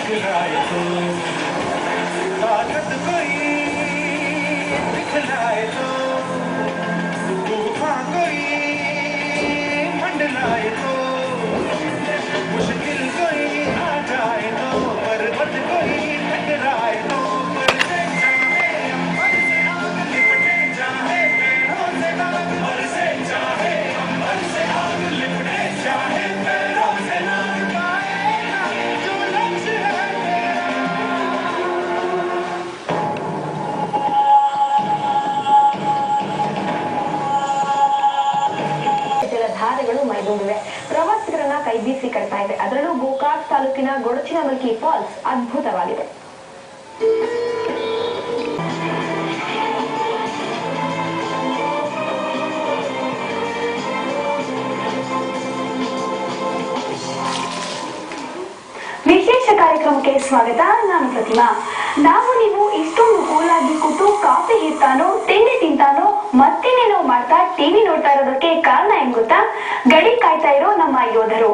टकराए तो ताकत कोई दिखलाए तो तूफान कोई मंडलाए तो मुश्किल कोई आ जाए तो पर्वत कोई टकराए तो पर से चाहे अंबर से आग लिपटे चाहे पैरों से नाग पर से चाहे अंबर से आग लिपटे चाहे पैरों से नाग पाएगा जो लक्ष्य है ಜಲಧಾರೆಗಳು ಮೈದೂರಿವೆ. ಪ್ರವಾಸಿಗರನ್ನ ಕೈಬೀಸಿ ಕಟ್ತಾ ಇದೆ. ಅದರಲ್ಲೂ ಗೋಕಾಕ್ ತಾಲೂಕಿನ ಗೊಡಚಿನಮಲ್ಕಿ ಫಾಲ್ಸ್ ಅದ್ಭುತವಾಗಿದೆ. ವಿಶೇಷ ಕಾರ್ಯಕ್ರಮಕ್ಕೆ ಸ್ವಾಗತ. ನಾನು ಪ್ರತಿಮಾ. ನಾವು ನೀವು ಇಷ್ಟೊಂದು ಕೂಲಾಗಿ ಕೂತು ಕಾಫಿ ಹಿಡ್ತಾನೋ ತಿಂಡಿ ತಿಂತಾನೋ ಮತ್ತೇನೇನೋ ಮಾಡ್ತಾ ಟಿವಿ ನೋಡ್ತಾ ಇರೋದಕ್ಕೆ ಕಾರಣ ಏನ್ ಗೊತ್ತಾ? ಗಡಿ ಕಾಯ್ತಾ ಇರೋ ನಮ್ಮ ಯೋಧರು.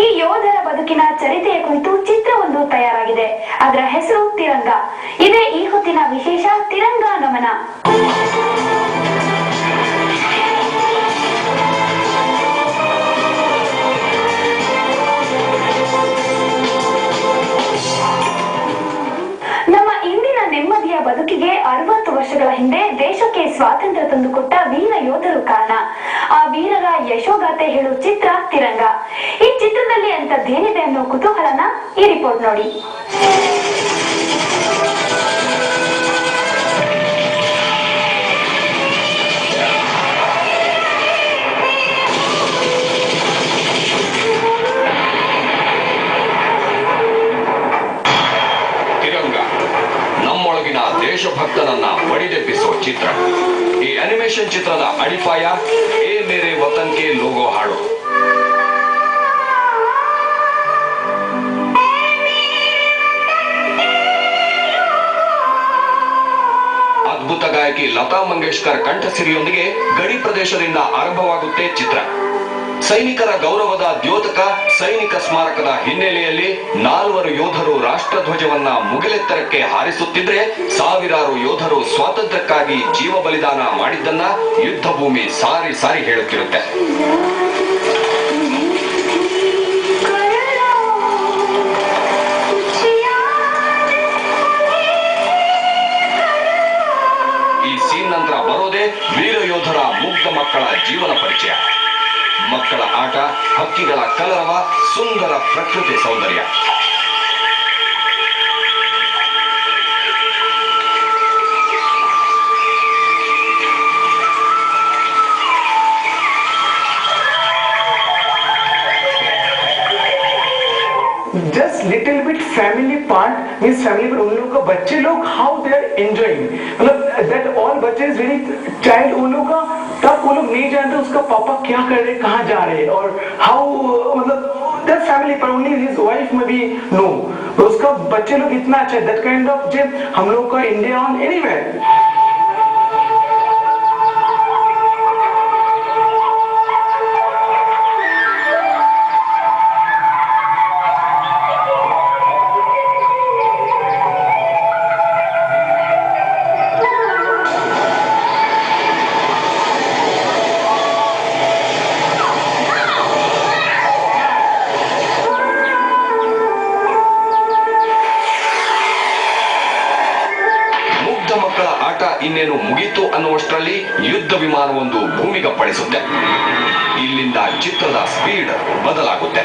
ಈ ಯೋಧರ ಬದುಕಿನ ಚರಿತೆಯ ಕುರಿತು ಚಿತ್ರವೊಂದು ತಯಾರಾಗಿದೆ. ಅದರ ಹೆಸರು ತಿರಂಗ. ಇದೇ ಈ ಹೊತ್ತಿನ ವಿಶೇಷ ತಿರಂಗ ನಮನ. ನೆಮ್ಮದಿಯ ಬದುಕಿಗೆ 60 ವರ್ಷಗಳ ಹಿಂದೆ ದೇಶಕ್ಕೆ ಸ್ವಾತಂತ್ರ್ಯ ತಂದುಕೊಟ್ಟ ವೀರ ಯೋಧರು ಕಾರಣ. ಆ ವೀರರ ಯಶೋಗಾಥೆ ಹೇಳುವ ಚಿತ್ರ ತಿರಂಗ. ಈ ಚಿತ್ರದಲ್ಲಿ ಅಂತದ್ದೇನಿದೆ ಅನ್ನೋ ಕುತೂಹಲನ ಈ ರಿಪೋರ್ಟ್ ನೋಡಿ. ದೇಶಭಕ್ತನನ್ನ ಬಡಿದೆಬ್ಬಿಸುವ ಚಿತ್ರ. ಈ ಅನಿಮೇಷನ್ ಚಿತ್ರದ ಅಡಿಪಾಯ ಏ ಮೇರೆ ವತನ್ ಕೆ ಲೋಗೋ ಹಾಡು. ಅದ್ಭುತ ಗಾಯಕಿ ಲತಾ ಮಂಗೇಶ್ಕರ್ ಕಂಠಸಿರಿಯೊಂದಿಗೆ ಗಡಿ ಪ್ರದೇಶದಿಂದ ಆರಂಭವಾಗುತ್ತೆ ಚಿತ್ರ. ಸೈನಿಕರ ಗೌರವದ ದ್ಯೋತಕ ಸೈನಿಕ ಸ್ಮಾರಕದ ಹಿನ್ನೆಲೆಯಲ್ಲಿ 4 ಯೋಧರು ರಾಷ್ಟ್ರಧ್ವಜವನ್ನ ಮುಗಿಲೆತ್ತರಕ್ಕೆ ಹಾರಿಸುತ್ತಿದ್ರೆ, ಸಾವಿರಾರು ಯೋಧರು ಸ್ವಾತಂತ್ರ್ಯಕ್ಕಾಗಿ ಜೀವ ಬಲಿದಾನ ಮಾಡಿದ್ದನ್ನ ಯುದ್ಧ ಭೂಮಿ ಸಾರಿ ಸಾರಿ ಹೇಳುತ್ತಿರುತ್ತೆ. ಈ ಸೀನ್ ನಂತರ ಬರೋದೇ ವೀರ ಯೋಧರ ಮುಗ್ಧ ಮಕ್ಕಳ ಜೀವನ ಪರಿಚಯ. ಮಕ್ಕಳ ಆಟ, ಹಕ್ಕಿಗಳ ಕಲರವ, ಸುಂದರ ಪ್ರಕೃತಿ ಸೌಂದರ್ಯ. Just little bit family part means family पर उन लोग का बच्चे लोग how they are enjoying, मतलब that all बच्चे is very child, उन लोग का तब वो लोग नहीं जानते उसका पापा क्या कर रहे, कहाँ जा रहे, और how मतलब that family पर only his wife में भी no, तो उसका बच्चे लोग इतना अच्छा that kind of जब हम लोग का India on anywhere. ಇನ್ನೇನು ಮುಗಿತು ಅನ್ನುವಷ್ಟರಲ್ಲಿ ಯುದ್ಧ ವಿಮಾನವೊಂದು ಭೂಮಿಗಪ್ಪಳಿಸುತ್ತೆ. ಇಲ್ಲಿಂದ ಚಿತ್ರದ ಸ್ಪೀಡ್ ಬದಲಾಗುತ್ತೆ.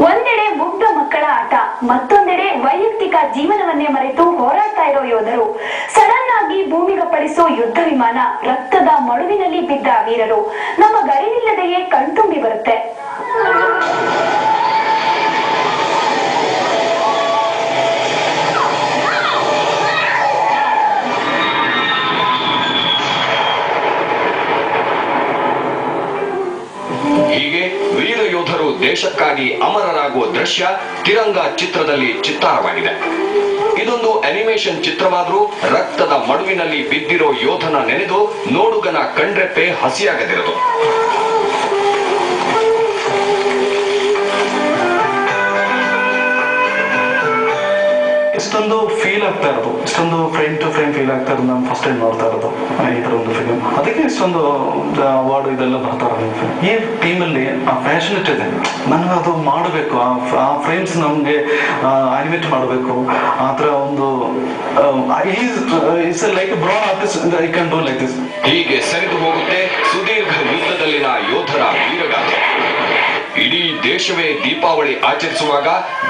ಒಂದೆಡೆ ಮುಗ್ಧ ಮಕ್ಕಳ ಆಟ, ಮತ್ತೊಂದೆಡೆ ವೈಯಕ್ತಿಕ ಜೀವನವನ್ನೇ ಮರೆತು ಹೋರಾಡ್ತಾ ಇರೋ ಯೋಧರು. ಸಡನ್ ಆಗಿ ಭೂಮಿಗಪ್ಪಳಿಸೋ ಯುದ್ಧ ವಿಮಾನ, ರಕ್ತದ ಮಡುವಿನಲ್ಲಿ ಬಿದ್ದ ವೀರರು ನಮ್ಮ ಗರಿನಿಲ್ಲದೆಯೇ ಕಣ್ತುಂಬಿ ಬರುತ್ತೆ. ಹೀಗೆ ವೀರ ಯೋಧರು ದೇಶಕ್ಕಾಗಿ ಅಮರರಾಗುವ ದೃಶ್ಯ ತಿರಂಗ ಚಿತ್ರದಲ್ಲಿ ಚಿತ್ತಾರವಾಗಿದೆ. ಇದೊಂದು ಅನಿಮೇಷನ್ ಚಿತ್ರವಾದರೂ ರಕ್ತದ ಮಡುವಿನಲ್ಲಿ ಬಿದ್ದಿರೋ ಯೋಧನ ನೆನೆದು ನೋಡುಗನ ಕಣ್ರೆಪ್ಪೆ ಹಸಿಯಾಗದಿರದು. ಇಷ್ಟೊಂದು ಫೀಲ್ ಆಗ್ತಾ ಇರೋದು, ಇಷ್ಟೊಂದು ಫ್ರೇಮ್ ಟು ಫ್ರೇಮ್ ಫೀಲ್ ಆಗ್ತಾ ಇರೋದು ನಾನು ಫಸ್ಟ್ ಟೈಮ್ ನೋಡ್ತಾ ಇರೋದು ಈ ಥರ ಒಂದು ಫಿಲ್ಮ್. ಅದಕ್ಕೆ ಇಷ್ಟೊಂದು ಅವಾರ್ಡ್ ಇದೆಲ್ಲ ಬರ್ತಾ ಇರೋದು. ಈ ಟೀಮಲ್ಲಿ ಆ ಪ್ಯಾಷನೆಟ್ ಇದೆ, ನನಗೆ ಅದು ಮಾಡಬೇಕು, ಆ ಫ್ರೇಮ್ಸ್ ನಮಗೆ ಅನಿಮೇಟ್ ಮಾಡಬೇಕು, ಆ ಥರ ಒಂದು it's like born artist I can do like this. ಹೀಗೆ ಸರಿದು ಹೋಗುತ್ತೆ ಸುದೀರ್ಘ ಯುದ್ಧದಲ್ಲಿನ ಯೋಧರ ವೀರಗಾಥೆ. ಇಡೀ ದೇಶವೇ ದೀಪಾವಳಿ ಆಚರಿಸುವಾಗ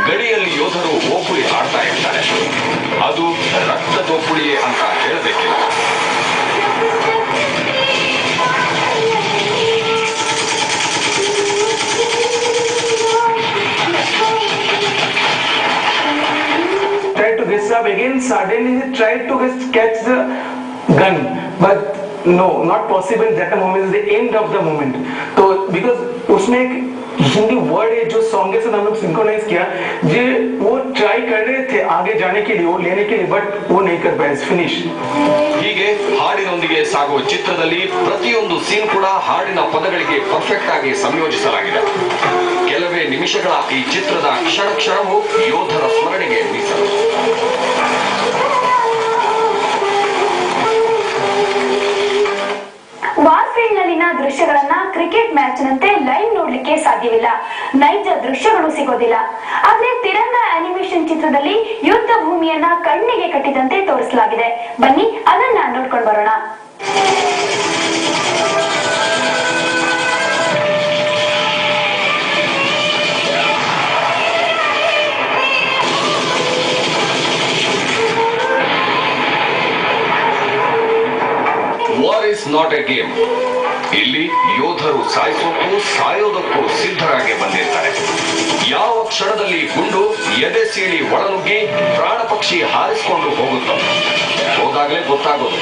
ಗಡಿಯಲ್ಲಿ ಯೋಧರು ಓಕುಳಿ ಆಡ್ತಾ ಇರ್ತಾರೆ. ಅದು ರಕ್ತ ದೋಪುಳಿಯೇ ಅಂತ ಹೇಳಬೇಕಿಲ್ಲ. Try to get up again, suddenly he tried to catch the gun, but no, not possible. That moment is the end of the moment. So because उसमें एक हिंदी वर्ड है जो सॉन्ग के साथ हम लोग सिंक्रोनाइज किया, जे वो ट्राई कर रहे थे आगे जाने के लिए, वो लेने के लिए, बट वो नहीं कर पाए. फिनिश. ಹೀಗೆ ಹಾಡಿನೊಂದಿಗೆ ಸಾಗುವ ಚಿತ್ರದಲ್ಲಿ ಪ್ರತಿಯೊಂದು ಸೀನ್ ಕೂಡ ಹಾಡಿನ ಪದಗಳಿಗೆ ಪರ್ಫೆಕ್ಟ್ ಆಗಿ ಸಂಯೋಜಿಸಲಾಗಿದೆ. ಕೆಲವೇ ನಿಮಿಷಗಳ ಈ ಚಿತ್ರದ ಕ್ಷಣ ಕ್ಷಣವು ಯೋಧರ ಸ್ಮರಣೆಗೆ ಮೀಸಲು. ವಾರ್ಫೀಲ್ಡ್ ನಲ್ಲಿನ ದೃಶ್ಯಗಳನ್ನ ಕ್ರಿಕೆಟ್ ಮ್ಯಾಚ್ ನಂತೆ ಲೈವ್ ನೋಡ್ಲಿಕ್ಕೆ ಸಾಧ್ಯವಿಲ್ಲ, ನೈಜ ದೃಶ್ಯಗಳು ಸಿಗೋದಿಲ್ಲ. ಆದ್ರೆ ತಿರಂಗ ಅನಿಮೇಷನ್ ಚಿತ್ರದಲ್ಲಿ ಯುದ್ಧ ಭೂಮಿಯನ್ನ ಕಣ್ಣಿಗೆ ಕಟ್ಟಿದಂತೆ ತೋರಿಸಲಾಗಿದೆ. ಬನ್ನಿ ಅದನ್ನ ನೋಡ್ಕೊಂಡು ಬರೋಣ. War is not A game. ಇಲ್ಲಿ ಯೋಧರು ಸಾಯಿಸೋಕ್ಕೂ ಸಾಯೋದಕ್ಕೂ ಸಿದ್ಧರಾಗಿ ಬಂದಿರ್ತಾರೆ. ಯಾವ ಕ್ಷಣದಲ್ಲಿ ಗುಂಡು ಎದೆ ಸೀಳಿ ಒಳನುಗ್ಗಿ ಪ್ರಾಣ ಪಕ್ಷಿ ಹಾರಿಸಿಕೊಂಡು ಹೋಗುತ್ತೋ ಹೋದಾಗಲೇ ಗೊತ್ತಾಗೋದು.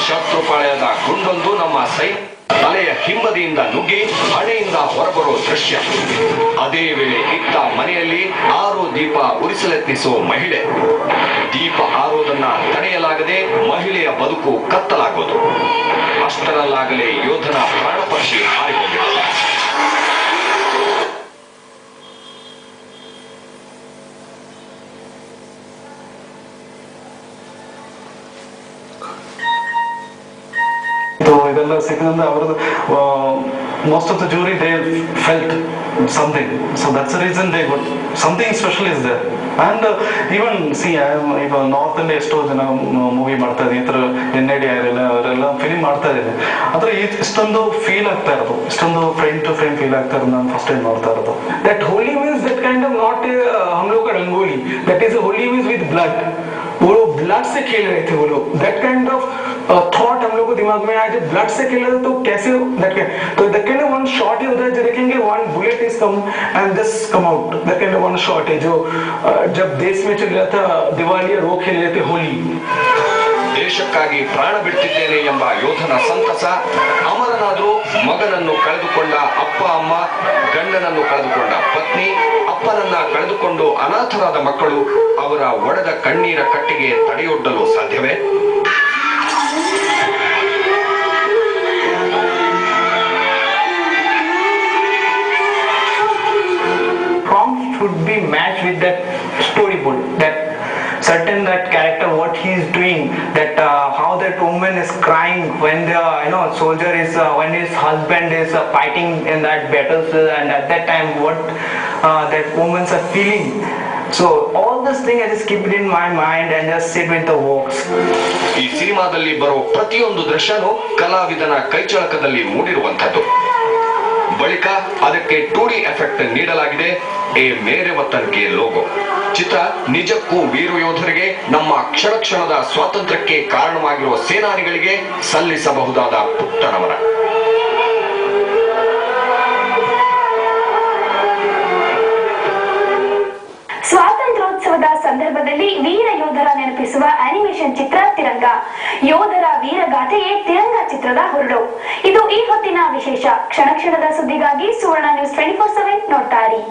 ಶತ್ರುಪಾಳ್ಯದ ಗುಂಡೊಂದು ನಮ್ಮ ಸೈನ್ಯ ತಲೆಯ ಹಿಂಬದಿಯಿಂದ ನುಗ್ಗಿ ಹಣೆಯಿಂದ ಹೊರಬರೋ ದೃಶ್ಯ. ಅದೇ ವೇಳೆ ಇತ್ತ ಮನೆಯಲ್ಲಿ ಆರೋ ದೀಪ ಉರಿಸಲೆತ್ನಿಸುವ ಮಹಿಳೆ. ದೀಪ ಆರೋದನ್ನ ತಡೆಯಲಾಗದೆ ಮಹಿಳೆಯ ಬದುಕು ಕತ್ತಲಾಗೋದು. ಅಷ್ಟರಲ್ಲಾಗಲೇ ಯೋಧನ ಪ್ರಾಣ ಪಕ್ಷಿ ಹಾರಿ ಹೋಗಿತ್ತು. ಇದೆಲ್ಲ ಸಿಕ್ಕಂದ್ರೆ ಅವರದ್ದು most of the jury they felt something, so that's the reason they got something special is there. And even see ಈಗ ನಾರ್ತ್ ಅಲ್ಲಿ ಎಷ್ಟೋ ಜನ ಮೂವಿ ಮಾಡ್ತಾ ಇದ್ದಾರೆ, ಈ ತರ NID ಅವರೆಲ್ಲ ಫಿಲ್ಮ್ ಮಾಡ್ತಾ ಇದ್ದಾರೆ. ಆದ್ರೆ ಇಷ್ಟೊಂದು ಫೀಲ್ ಆಗ್ತಾ ಇರೋದು, ಇಷ್ಟೊಂದು ಫ್ರೇಮ್ ಟು ಫ್ರೇಮ್ ಫೀಲ್ ಆಗ್ತಾ ಇರೋದು ನಾನು ಫಸ್ಟ್ ಟೈಮ್ ನೋಡ್ತಾ ಇರೋದು. That holy means that kind of not हम लोग का rangoli, that is a holy means with blood. वो लोग ब्लड से खेल रहे थे वो लोग. That kind of थॉट हम लोग को दिमाग में आया, जब ब्लड से खेल रहे थे तो कैसे तो that kind of one shot है उधर जो देखेंगे one bullet is come and just come out. That kind of one shot है जो जब देश में चल रहा था दिवाली और वो खेल रहे थे होली. ದೇಶಕ್ಕಾಗಿ ಪ್ರಾಣ ಬಿಡ್ತಿದ್ದೇನೆ ಎಂಬ ಯೋಧನ ಸಂತಸ, ಅಮರನಾದ್ರು ಮಗನನ್ನು ಕಳೆದುಕೊಂಡ ಅಪ್ಪ ಅಮ್ಮ, ಗಂಡನನ್ನು ಕಳೆದುಕೊಂಡ ಪತ್ನಿ, ಅಪ್ಪನನ್ನ ಕಳೆದುಕೊಂಡು ಅನಾಥರಾದ ಮಕ್ಕಳು, ಅವರ ಒಡೆದ ಕಣ್ಣೀರ ಕಟ್ಟಿಗೆ ತಡೆಯೊಡ್ಡಲು ಸಾಧ್ಯವೇ? Prompt should be matched with that storyboard, that certain that character what he is doing, that how that woman is crying when the soldier is when his husband is fighting in that battles, and at that time what that women's are feeling. So all this thing I just keep it in my mind and just sit with the works. ಈ ಸಿನಿಮಾದಲ್ಲಿ ಬರೋ ಪ್ರತಿಯೊಂದು ದೃಶ್ಯನೂ ಕಲಾವಿದನ ಕೈಚಳಕದಲ್ಲಿ ಮೂಡಿರುವಂಥದ್ದು. ಬಳಿಕ ಅದಕ್ಕೆ 2D effect ನೀಡಲಾಗಿದೆ. A ಮೇರೆ ವತನ್ K logo ಚಿತ್ರ ನಿಜಕ್ಕೂ ವೀರ ಯೋಧರಿಗೆ, ನಮ್ಮ ಕ್ಷಣ ಕ್ಷಣದ ಸ್ವಾತಂತ್ರ್ಯಕ್ಕೆ ಕಾರಣವಾಗಿರುವ ಸೇನಾನಿಗಳಿಗೆ ಸಲ್ಲಿಸಬಹುದಾದ ಪುಟ್ಟ ನಮನ. ಸ್ವಾತಂತ್ರ್ಯೋತ್ಸವದ ಸಂದರ್ಭದಲ್ಲಿ ವೀರ ಯೋಧರ ನೆನಪಿಸುವ ಅನಿಮೇಷನ್ ಚಿತ್ರ ತಿರಂಗ. ಯೋಧರ ವೀರಗಾಥೆಯೇ ತಿರಂಗ ಚಿತ್ರದ ಹುರುಳು. ಇದು ಈ ಹೊತ್ತಿನ ವಿಶೇಷ. ಕ್ಷಣ ಕ್ಷಣದ ಸುದ್ದಿಗಾಗಿ ಸುವರ್ಣ ನ್ಯೂಸ್ 24/7 ನೋಡ್ತಾ ಇರಿ.